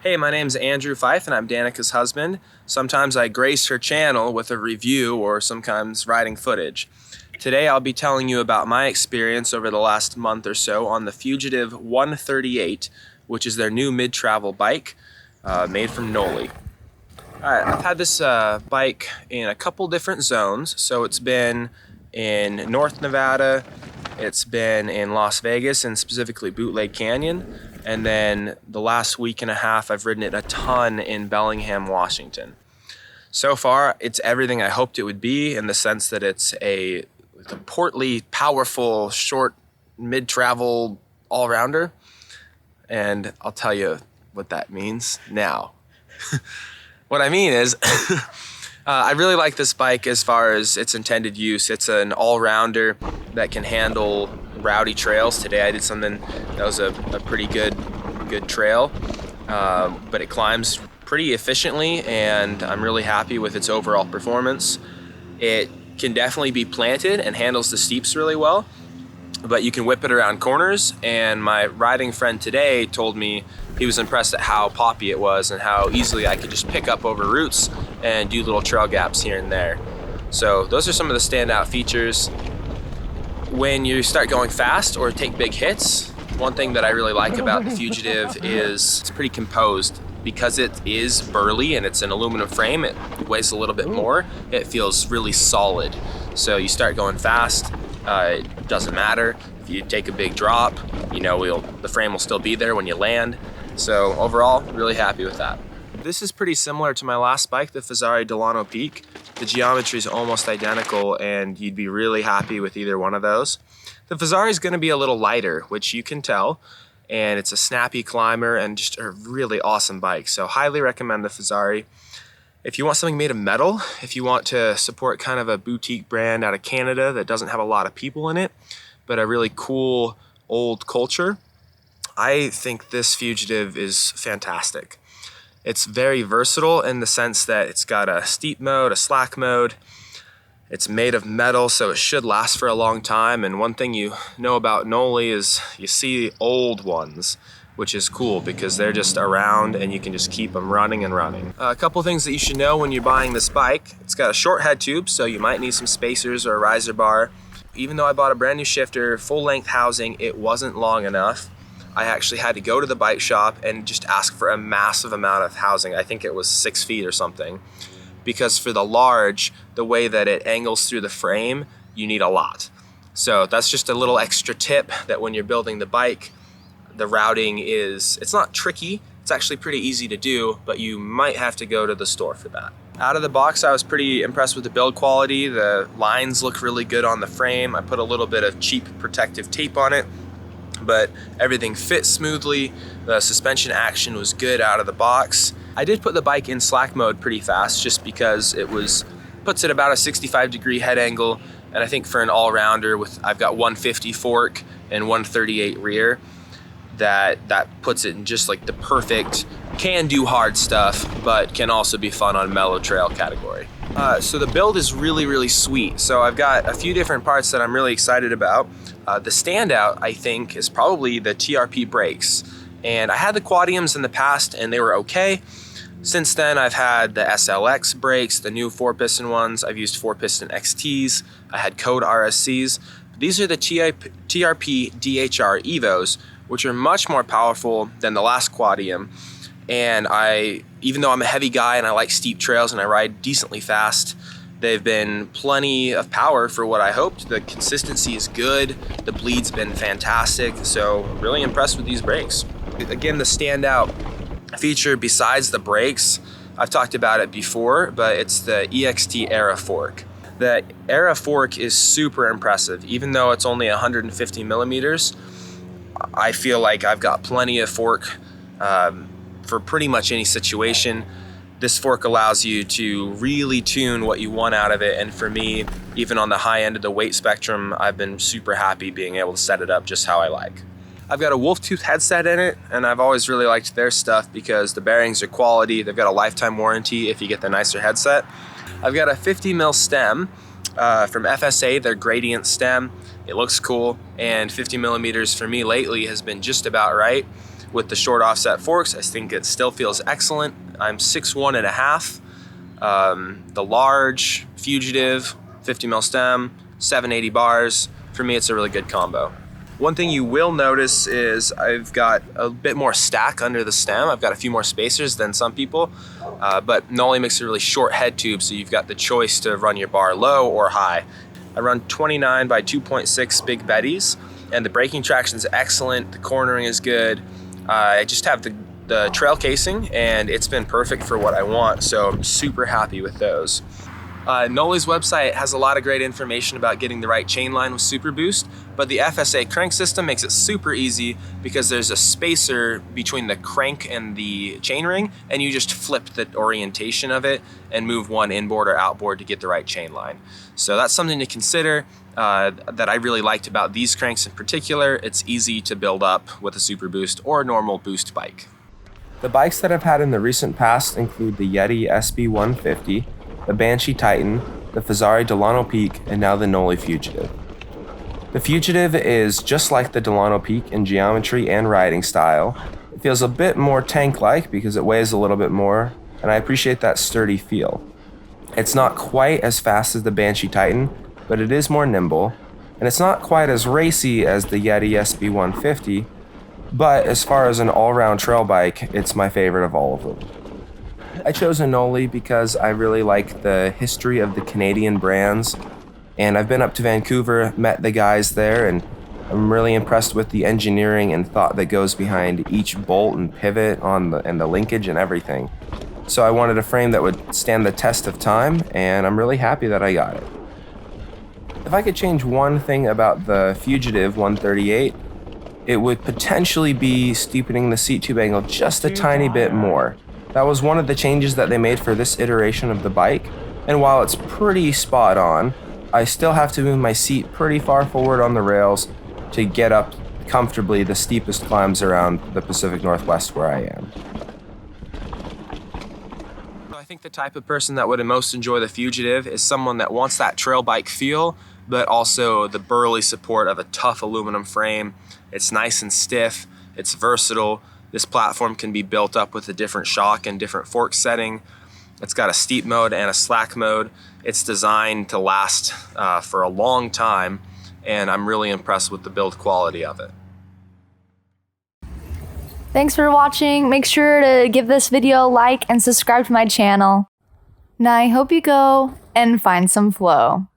Hey, my name's Andrew Fife and I'm Danica's husband. Sometimes I grace her channel with a review or sometimes riding footage. Today I'll be telling you about my experience over the last month or so on the Fugitive 138, which is their new mid-travel bike made from Knolly. Alright, I've had this bike in a couple different zones. So it's been in North Nevada, it's been in Las Vegas and specifically Bootleg Canyon, and then the last week and a half I've ridden it a ton in Bellingham, Washington. So far, it's everything I hoped it would be in the sense that it's a portly, powerful, short, mid-travel all-rounder, and I'll tell you what that means now. What I mean is, I really like this bike as far as its intended use. It's an all-rounder that can handle rowdy trails. Today I did something that was a pretty good trail, but it climbs pretty efficiently and I'm really happy with its overall performance. It can definitely be planted and handles the steeps really well, but you can whip it around corners, and my riding friend today told me he was impressed at how poppy it was and how easily I could just pick up over roots and do little trail gaps here and there. So those are some of the standout features. When you start going fast or take big hits, one thing that I really like about the Fugitive is it's pretty composed. Because it is burly and it's an aluminum frame, it weighs a little bit more, it feels really solid. So you start going fast, it doesn't matter. If you take a big drop, you know, the frame will still be there when you land. So overall, really happy with that. This is pretty similar to my last bike, the Fazzari Delano Peak. The geometry is almost identical and you'd be really happy with either one of those. The Fazzari is gonna be a little lighter, which you can tell, and it's a snappy climber and just a really awesome bike. So highly recommend the Fazzari. If you want something made of metal, if you want to support kind of a boutique brand out of Canada that doesn't have a lot of people in it, but a really cool old culture, I think this Fugitive is fantastic. It's very versatile in the sense that it's got a steep mode, a slack mode. It's made of metal, so it should last for a long time. And one thing you know about Knolly is you see old ones, which is cool because they're just around and you can just keep them running and running. A couple things that you should know when you're buying this bike. It's got a short head tube, so you might need some spacers or a riser bar. Even though I bought a brand new shifter, full length housing, it wasn't long enough. I actually had to go to the bike shop and just ask for a massive amount of housing. I think it was 6 feet or something. Because for the large, the way that it angles through the frame, you need a lot. So that's just a little extra tip that when you're building the bike, the routing it's not tricky, it's actually pretty easy to do, but you might have to go to the store for that. Out of the box, I was pretty impressed with the build quality. The lines look really good on the frame. I put a little bit of cheap protective tape on it, but everything fit smoothly. The suspension action was good out of the box. I did put the bike in slack mode pretty fast just because puts it about a 65-degree head angle, and I think for an all-rounder I've got 150 fork and 138 rear, that puts it in just like the perfect, can do hard stuff, but can also be fun on mellow trail category. So the build is really, really sweet. So I've got a few different parts that I'm really excited about. The standout, I think, is probably the TRP brakes. And I had the Quadiums in the past and they were okay. Since then, I've had the SLX brakes, the new 4-piston ones. I've used 4-piston XTs. I had Code RSCs. These are the TRP DHR Evos, which are much more powerful than the last Quadium. And even though I'm a heavy guy and I like steep trails and I ride decently fast, they've been plenty of power for what I hoped. The consistency is good. The bleed's been fantastic. So really impressed with these brakes. Again, the standout feature besides the brakes, I've talked about it before, but it's the EXT Aerofork. The Aerofork is super impressive. Even though it's only 150 millimeters, I feel like I've got plenty of fork for pretty much any situation. This fork allows you to really tune what you want out of it, and for me, even on the high end of the weight spectrum, I've been super happy being able to set it up just how I like. I've got a wolf tooth headset in it, and I've always really liked their stuff because the bearings are quality. They've got a lifetime warranty if you get the nicer headset. I've got a 50 mil stem from FSA, their gradient stem. It looks cool, and 50 millimeters for me lately has been just about right. with the short offset forks. I think it still feels excellent. I'm 6'1.5". The large Fugitive 50 mil stem, 780 bars. For me, it's a really good combo. One thing you will notice is I've got a bit more stack under the stem. I've got a few more spacers than some people, but Knolly makes a really short head tube, so you've got the choice to run your bar low or high. I run 29 by 2.6 Big Betties, and the braking traction is excellent. The cornering is good. I just have the trail casing, and it's been perfect for what I want, so I'm super happy with those. Knolly's website has a lot of great information about getting the right chain line with Super Boost, but the FSA crank system makes it super easy because there's a spacer between the crank and the chainring, and you just flip the orientation of it and move one inboard or outboard to get the right chain line. So that's something to consider that I really liked about these cranks in particular. It's easy to build up with a Super Boost or a normal boost bike. The bikes that I've had in the recent past include the Yeti SB150, the Banshee Titan, the Fazari Delano Peak, and now the Knolly Fugitive. The Fugitive is just like the Delano Peak in geometry and riding style. It feels a bit more tank-like because it weighs a little bit more, and I appreciate that sturdy feel. It's not quite as fast as the Banshee Titan, but it is more nimble, and it's not quite as racy as the Yeti SB150, but as far as an all-round trail bike, it's my favorite of all of them. I chose a Knolly because I really like the history of the Canadian brands, and I've been up to Vancouver, met the guys there, and I'm really impressed with the engineering and thought that goes behind each bolt and pivot and the linkage and everything. So I wanted a frame that would stand the test of time, and I'm really happy that I got it. If I could change one thing about the Fugitive 138, it would potentially be steepening the seat tube angle just a tiny bit more. That was one of the changes that they made for this iteration of the bike, and while it's pretty spot on, I still have to move my seat pretty far forward on the rails to get up comfortably the steepest climbs around the Pacific Northwest where I am. I think the type of person that would most enjoy the Fugitive is someone that wants that trail bike feel, but also the burly support of a tough aluminum frame. It's nice and stiff, it's versatile. This platform can be built up with a different shock and different fork setting. It's got a steep mode and a slack mode. It's designed to last for a long time, and I'm really impressed with the build quality of it. Thanks for watching. Make sure to give this video a like and subscribe to my channel. Now I hope you go and find some flow.